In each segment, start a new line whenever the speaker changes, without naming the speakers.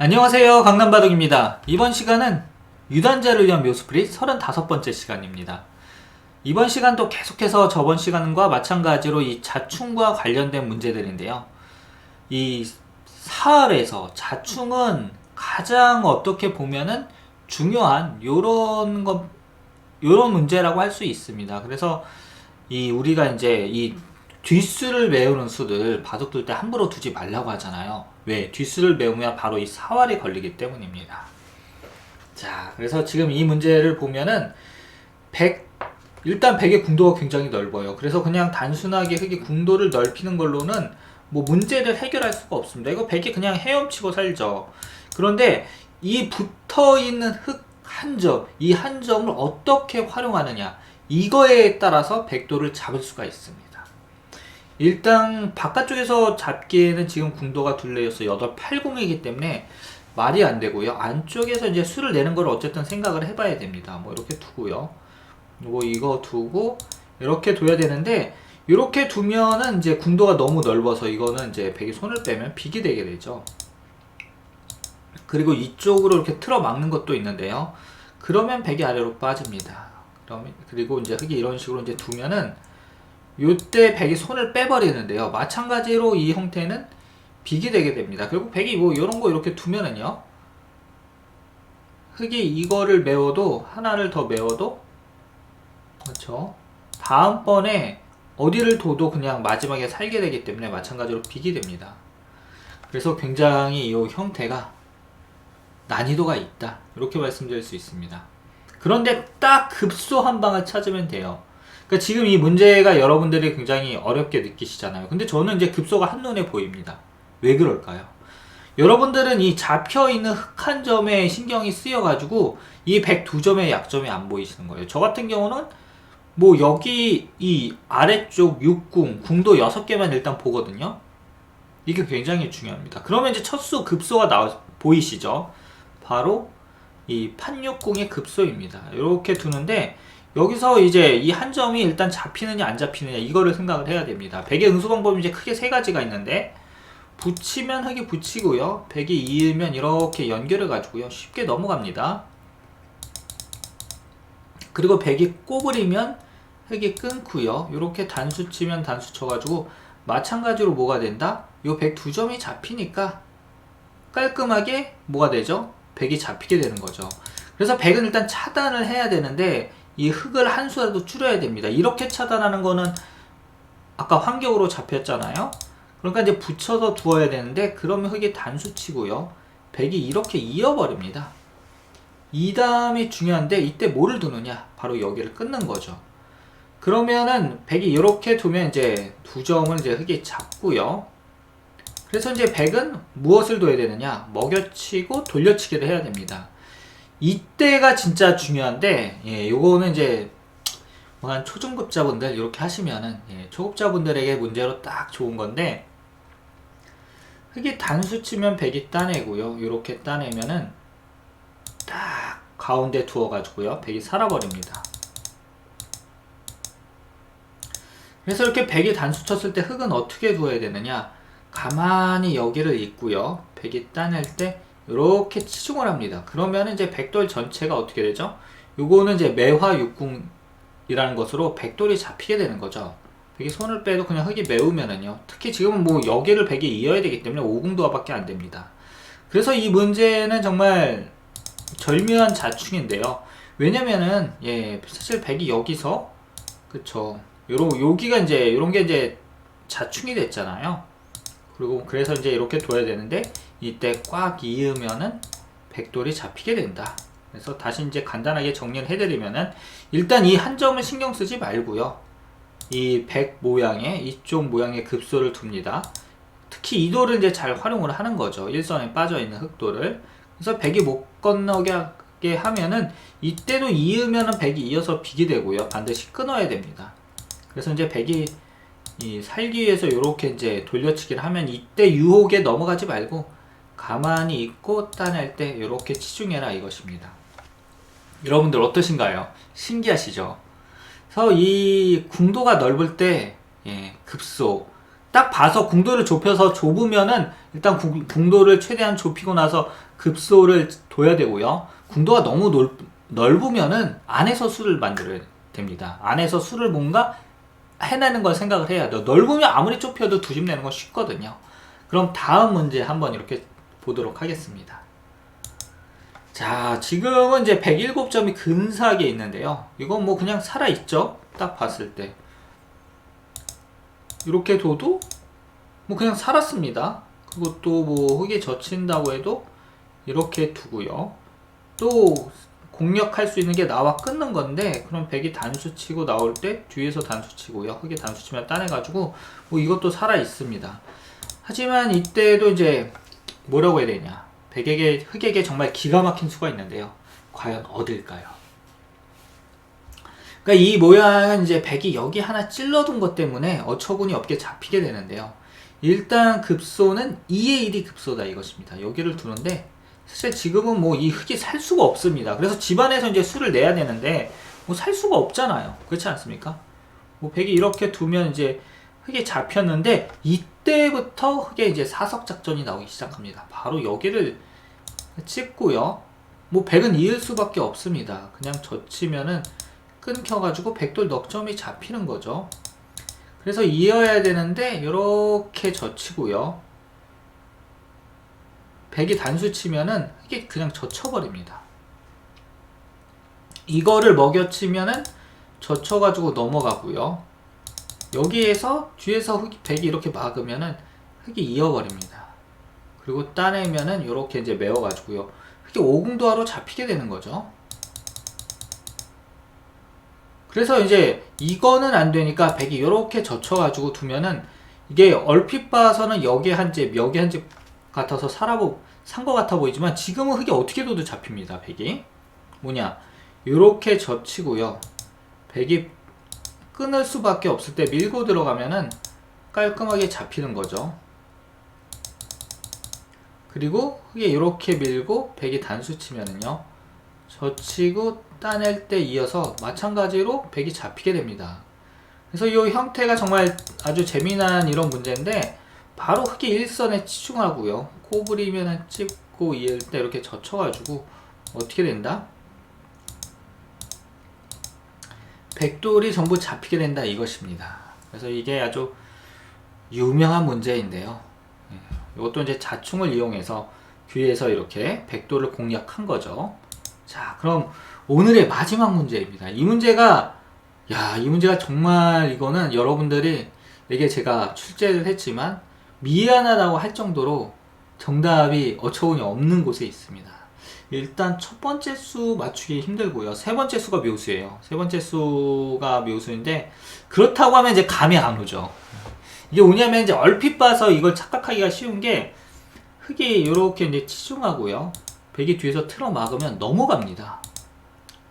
안녕하세요, 강남바둑입니다. 이번 시간은 유단자를 위한 묘수풀이 35번째 시간입니다. 이번 시간도 계속해서 저번 시간과 마찬가지로 이 자충과 관련된 문제들인데요. 이 사활에서 자충은 가장 어떻게 보면은 중요한 요런 문제라고 할 수 있습니다. 그래서 우리가 이제 이 뒷수를 메우는 수들 바둑 둘 때 함부로 두지 말라고 하잖아요. 왜? 뒷수를 메우면 바로 이 사활이 걸리기 때문입니다. 자, 그래서 지금 이 문제를 보면은 일단 100의 궁도가 굉장히 넓어요. 그래서 그냥 단순하게 흙이 궁도를 넓히는 걸로는 뭐 문제를 해결할 수가 없습니다. 이거 100이 그냥 헤엄치고 살죠. 그런데 이 붙어있는 흙 한 점, 이 한 점을 어떻게 활용하느냐, 이거에 따라서 백도를 잡을 수가 있습니다. 일단 바깥쪽에서 잡기에는 지금 궁도가 둘레여서 8, 80이기 때문에 말이 안 되고요. 안쪽에서 이제 수를 내는 걸 어쨌든 생각을 해봐야 됩니다. 뭐 이렇게 두고요. 뭐 이거 두고 이렇게 둬야 되는데, 이렇게 두면은 이제 궁도가 너무 넓어서 이거는 이제 백이 손을 빼면 빅이 되게 되죠. 그리고 이쪽으로 이렇게 틀어 막는 것도 있는데요. 그러면 백이 아래로 빠집니다. 그리고 이제 흙이 이런 식으로 이제 두면은 요때 백이 손을 빼버리는데요. 마찬가지로 이 형태는 빅이 되게 됩니다. 결국 백이 뭐 이런 거 이렇게 두면은요, 흙이 이거를 메워도, 하나를 더 메워도, 그렇죠, 다음번에 어디를 둬도 그냥 마지막에 살게 되기 때문에 마찬가지로 빅이 됩니다. 그래서 굉장히 이 형태가 난이도가 있다, 이렇게 말씀드릴 수 있습니다. 그런데 딱 급소 한 방을 찾으면 돼요. 그러니까 지금 이 문제가 여러분들이 굉장히 어렵게 느끼시잖아요. 근데 저는 이제 급소가 한눈에 보입니다. 왜 그럴까요? 여러분들은 이 잡혀있는 흙 한 점에 신경이 쓰여가지고 이 102점의 약점이 안 보이시는 거예요. 저 같은 경우는 뭐 여기 이 아래쪽 6궁, 궁도 6개만 일단 보거든요. 이게 굉장히 중요합니다. 그러면 이제 첫수 급소가 보이시죠? 바로 이 판육궁의 급소입니다. 이렇게 두는데, 여기서 이제 이 한 점이 일단 잡히느냐 안 잡히느냐 이거를 생각을 해야 됩니다. 백의 응수 방법이 이제 크게 세 가지가 있는데, 붙이면 흙이 붙이고요, 백이 이으면 이렇게 연결해 가지고요 쉽게 넘어갑니다. 그리고 백이 꼬부리면 흙이 끊고요, 이렇게 단수 치면 단수 쳐가지고 마찬가지로 뭐가 된다? 요 102점이 잡히니까 깔끔하게 뭐가 되죠? 백이 잡히게 되는 거죠. 그래서 백은 일단 차단을 해야 되는데, 이 흙을 한 수라도 줄여야 됩니다. 이렇게 차단하는 거는 아까 환경으로 잡혔잖아요. 그러니까 이제 붙여서 두어야 되는데, 그러면 흙이 단수 치고요, 백이 이렇게 이어버립니다. 이 다음이 중요한데, 이때 뭐를 두느냐? 바로 여기를 끊는 거죠. 그러면은 백이 이렇게 두면 이제 두 점을 이제 흙이 잡고요. 그래서 이제 백은 무엇을 둬야 되느냐? 먹여치고 돌려치기를 해야 됩니다. 이때가 진짜 중요한데, 요거는 이제 뭐 한 초중급자분들 이렇게 하시면은, 초급자분들에게 문제로 딱 좋은 건데, 흙이 단수 치면 백이 따내고요, 이렇게 따내면은 딱 가운데 두어가지고요 백이 살아버립니다. 그래서 이렇게 백이 단수 쳤을 때 흙은 어떻게 두어야 되느냐? 가만히 여기를 있고요, 백이 따낼 때 이렇게 치중을 합니다. 그러면 이제 백돌 전체가 어떻게 되죠? 요거는 이제 매화육궁이라는 것으로 백돌이 잡히게 되는 거죠. 백이 손을 빼도 그냥 흙이 메우면은요, 특히 지금은 뭐 여기를 백이 이어야 되기 때문에 5궁도화밖에 안 됩니다. 그래서 이 문제는 정말 절묘한 자충인데요. 왜냐면은 사실 백이 여기서, 그쵸, 여기가 이제 요런 게 이제 자충이 됐잖아요. 그리고 그래서 이제 이렇게 둬야 되는데, 이때 꽉 이으면은 백돌이 잡히게 된다. 그래서 다시 이제 간단하게 정리를 해드리면은, 일단 이 한 점을 신경 쓰지 말고요, 이 백 모양의 이쪽 모양의 급소를 둡니다. 특히 이 돌을 이제 잘 활용을 하는 거죠. 일선에 빠져있는 흙돌을. 그래서 백이 못 건너게 하면은, 이때도 이으면은 백이 이어서 빅이 되고요, 반드시 끊어야 됩니다. 그래서 이제 백이 살기 위해서 이렇게 이제 돌려치기를 하면, 이때 유혹에 넘어가지 말고 가만히 있고 따낼 때 이렇게 치중해라, 이것입니다. 여러분들 어떠신가요? 신기하시죠? 그래서 이 궁도가 넓을 때 급소, 딱 봐서 궁도를 좁혀서 좁으면은 일단 궁도를 최대한 좁히고 나서 급소를 둬야 되고요. 궁도가 너무 넓으면은 안에서 수를 만들어야 됩니다. 안에서 수를 뭔가 해내는 걸 생각을 해야 돼요. 넓으면 아무리 좁혀도 두 집 내는 건 쉽거든요. 그럼 다음 문제 한번 이렇게 보도록 하겠습니다. 자, 지금은 이제 107점이 근사하게 있는데요. 이건 뭐 그냥 살아있죠? 딱 봤을 때. 이렇게 둬도 뭐 그냥 살았습니다. 그리고 또 뭐 흙에 젖힌다고 해도 이렇게 두고요. 또 공략할 수 있는 게 나와 끊는 건데, 그럼 백이 단수 치고 나올 때 뒤에서 단수 치고요. 흙에 단수 치면 따내가지고 뭐 이것도 살아 있습니다. 하지만 이때도 이제 뭐라고 해야 되냐, 흙에게 정말 기가 막힌 수가 있는데요. 과연 어딜까요? 그러니까 이 모양은 이제 백이 여기 하나 찔러둔 것 때문에 어처구니 없게 잡히게 되는데요. 일단 급소는 2의 1이 급소다 이것입니다. 여기를 두는데 사실 지금은 뭐 이 흙이 살 수가 없습니다. 그래서 집안에서 이제 수를 내야 되는데 뭐 살 수가 없잖아요. 그렇지 않습니까? 뭐 백이 이렇게 두면 이제 흙이 잡혔는데 이때부터 흙에 이제 사석 작전이 나오기 시작합니다. 바로 여기를 찍고요. 뭐 백은 이을 수밖에 없습니다. 그냥 젖히면은 끊겨가지고 백돌 넉점이 잡히는 거죠. 그래서 이어야 되는데 이렇게 젖히고요. 백이 단수 치면은 이게 그냥 젖혀버립니다. 이거를 먹여치면은 젖혀가지고 넘어가고요. 여기에서 뒤에서 백이 이렇게 막으면은 흙이 이어버립니다. 그리고 따내면은 이렇게 이제 메워가지고요. 흙이 오궁도하로 잡히게 되는 거죠. 그래서 이제 이거는 안 되니까 백이 이렇게 젖혀가지고 두면은 이게 얼핏 봐서는 여기 한 집, 여기 한 집 같아서 산 거 같아 보이지만 지금은 흙이 어떻게 둬도 잡힙니다. 백이 뭐냐, 이렇게 젖히고요. 백이 끊을 수밖에 없을 때 밀고 들어가면은 깔끔하게 잡히는 거죠. 그리고 흙에 이렇게 밀고 백이 단수 치면은요, 젖히고 따낼 때 이어서 마찬가지로 백이 잡히게 됩니다. 그래서 이 형태가 정말 아주 재미난 이런 문제인데, 바로 흙이 일선에 치중하고요. 코브리면은 찍고 이을 때 이렇게 젖혀가지고 어떻게 된다? 백돌이 전부 잡히게 된다 이것입니다. 그래서 이게 아주 유명한 문제인데요. 이것도 이제 자충을 이용해서 귀에서 이렇게 백돌을 공략한 거죠. 자, 그럼 오늘의 마지막 문제입니다. 이 문제가 정말 이거는 여러분들에게 제가 출제를 했지만 미안하다고 할 정도로 정답이 어처구니 없는 곳에 있습니다. 일단 첫 번째 수 맞추기 힘들고요. 세 번째 수가 묘수예요. 세 번째 수가 묘수인데 그렇다고 하면 이제 감이 안 오죠. 이게 뭐냐면 이제 얼핏 봐서 이걸 착각하기가 쉬운 게, 흙이 이렇게 이제 치중하고요. 백이 뒤에서 틀어 막으면 넘어갑니다.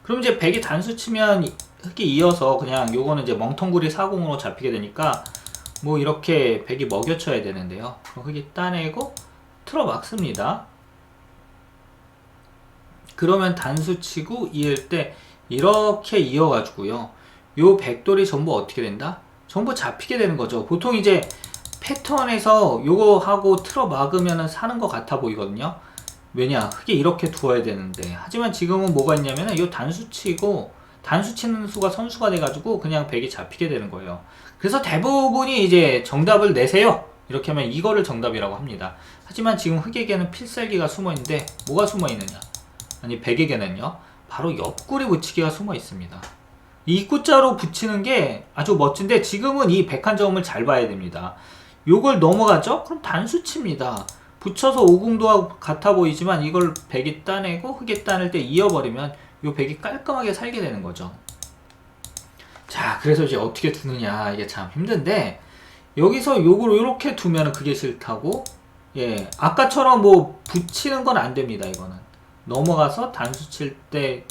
그럼 이제 백이 단수 치면 흙이 이어서 그냥 요거는 이제 멍텅구리 사공으로 잡히게 되니까 뭐 이렇게 백이 먹여쳐야 되는데요. 그럼 흙이 따내고 틀어 막습니다. 그러면 단수 치고 이을 때 이렇게 이어가지고요. 요 백돌이 전부 어떻게 된다? 전부 잡히게 되는 거죠. 보통 이제 패턴에서 요거 하고 틀어 막으면 사는 것 같아 보이거든요. 왜냐? 흙이 이렇게 두어야 되는데. 하지만 지금은 뭐가 있냐면은 요 단수 치고, 단수 치는 수가 선수가 돼가지고 그냥 백이 잡히게 되는 거예요. 그래서 대부분이 이제 정답을 내세요. 이렇게 하면 이거를 정답이라고 합니다. 하지만 지금 흙에게는 필살기가 숨어 있는데 뭐가 숨어 있느냐? 아니, 백에게는요, 바로 옆구리 붙이기가 숨어 있습니다. 이 입구자로 붙이는 게 아주 멋진데 지금은 이 101점을 잘 봐야 됩니다. 요걸 넘어가죠? 그럼 단수 칩니다. 붙여서 오궁도하고 같아 보이지만 이걸 백이 따내고 흙이 따낼 때 이어버리면 요 백이 깔끔하게 살게 되는 거죠. 자, 그래서 이제 어떻게 두느냐, 이게 참 힘든데, 여기서 요걸 이렇게 두면 그게 싫다고, 예, 아까처럼 뭐 붙이는 건 안 됩니다. 이거는 넘어가서 단수 칠 때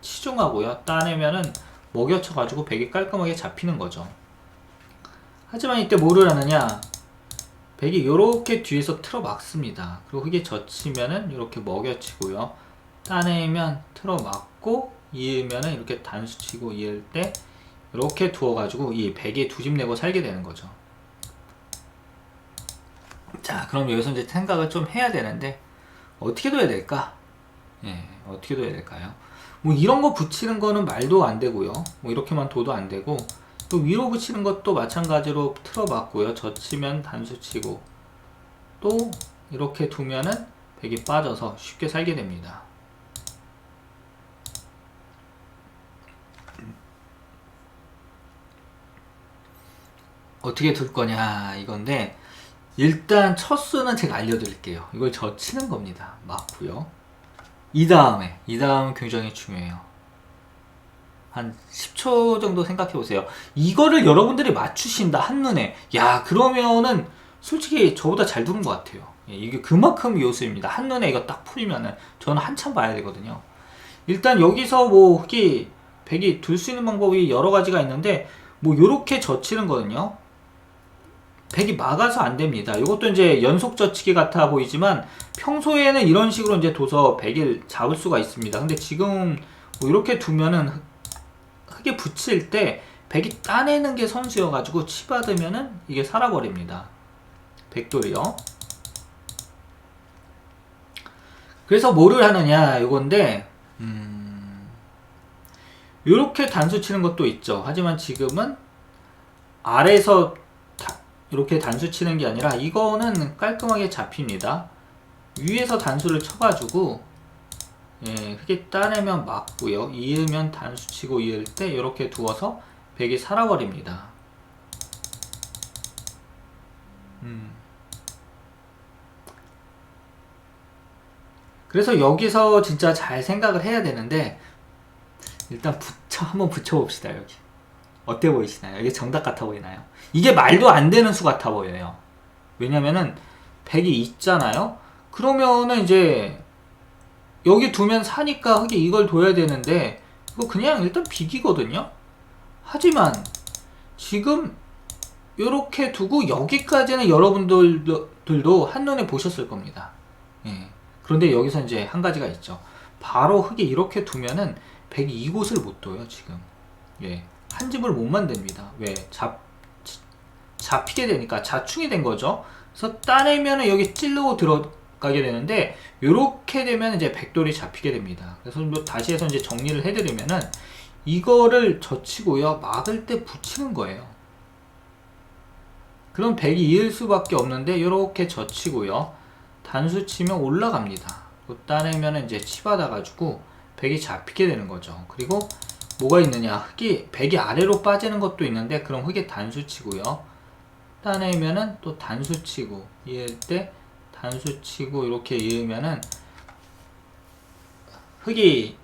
치중하고요. 따내면은 먹여쳐 가지고 백이 깔끔하게 잡히는 거죠. 하지만 이때 뭐를 하느냐, 백이 이렇게 뒤에서 틀어 막습니다. 그리고 흙에 젖히면은 이렇게 먹여치고요. 따내면 틀어 막고 이으면은 이렇게 단수 치고 이을 때 이렇게 두어가지고 이 백이 두 집 내고 살게 되는 거죠. 자, 그럼 여기서 이제 생각을 좀 해야 되는데 어떻게 둬야 될까? 예, 어떻게 둬야 될까요? 뭐 이런 거 붙이는 거는 말도 안 되고요. 뭐 이렇게만 둬도 안 되고, 또 위로 붙이는 것도 마찬가지로 틀어봤고요. 젖히면 단수 치고, 또 이렇게 두면은 백이 빠져서 쉽게 살게 됩니다. 어떻게 둘 거냐 이건데, 일단 첫 수는 제가 알려드릴게요. 이걸 젖히는 겁니다. 맞고요. 이 다음 굉장히 중요해요. 한 10초 정도 생각해 보세요. 이거를 여러분들이 맞추신다 한눈에, 야, 그러면은 솔직히 저보다 잘 두는 것 같아요. 예, 이게 그만큼 요소입니다. 한눈에 이거 딱 풀면은 저는 한참 봐야 되거든요. 일단 여기서 뭐 흑이 백이 둘 수 있는 방법이 여러 가지가 있는데, 뭐 요렇게 젖히는 거는요, 백이 막아서 안 됩니다. 이것도 이제 연속 젖히기 같아 보이지만 평소에는 이런 식으로 이제 둬서 백을 잡을 수가 있습니다. 근데 지금 뭐 이렇게 두면은 흑에 붙일 때 백이 따내는 게 선수여가지고 치받으면은 이게 살아버립니다. 백돌이요. 그래서 뭐를 하느냐 이건데, 이렇게 단수 치는 것도 있죠. 하지만 지금은 아래에서 이렇게 단수 치는 게 아니라 이거는 깔끔하게 잡힙니다. 위에서 단수를 쳐가지고, 예, 흑이 따내면 맞고요. 이으면 단수 치고 이을 때 이렇게 두어서 백이 살아버립니다. 그래서 여기서 진짜 잘 생각을 해야 되는데, 일단 한번 붙여봅시다. 여기 어때 보이시나요? 이게 정답 같아 보이나요? 이게 말도 안 되는 수 같아 보여요. 왜냐면은 백이 있잖아요. 그러면은 이제 여기 두면 사니까 흑이 이걸 둬야 되는데, 이거 그냥 일단 비기거든요. 하지만 지금 요렇게 두고 여기까지는 여러분들도 한눈에 보셨을 겁니다. 예. 그런데 여기서 이제 한 가지가 있죠. 바로 흑이 이렇게 두면은 백이 이곳을 못 둬요, 지금. 예. 한 집을 못 만듭니다. 왜? 잡히게 되니까 자충이 된 거죠. 그래서 따내면은 여기 찔르고 들어가게 되는데, 요렇게 되면 이제 백돌이 잡히게 됩니다. 그래서 뭐 다시 해서 이제 정리를 해드리면은, 이거를 젖히고요, 막을 때 붙이는 거예요. 그럼 백이 이을 수밖에 없는데, 요렇게 젖히고요, 단수 치면 올라갑니다. 따내면 이제 치받아가지고 백이 잡히게 되는 거죠. 그리고 뭐가 있느냐, 흑이 백이 아래로 빠지는 것도 있는데, 그럼 흑이 단수 치고요, 따내면은 또 단수 치고 이을 때 단수 치고 이렇게 이으면은 흑이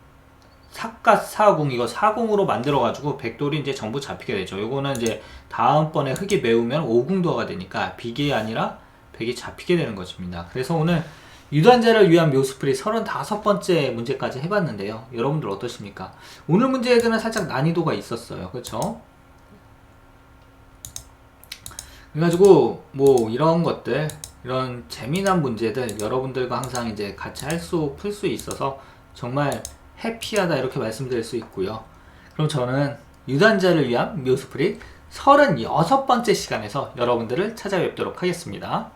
삭갓 사공, 이거 사공으로 만들어 가지고 백돌이 이제 전부 잡히게 되죠. 요거는 이제 다음번에 흑이 메우면 오궁도가 되니까 비기이 아니라 백이 잡히게 되는 것입니다. 그래서 오늘 유단자를 위한 묘수풀이 35번째 문제까지 해봤는데요. 여러분들 어떠십니까? 오늘 문제들은 살짝 난이도가 있었어요. 그렇죠? 그래가지고 뭐 이런 것들, 이런 재미난 문제들 여러분들과 항상 이제 같이 풀 수 있어서 정말 해피하다 이렇게 말씀드릴 수 있고요. 그럼 저는 유단자를 위한 묘수풀이 36번째 시간에서 여러분들을 찾아뵙도록 하겠습니다.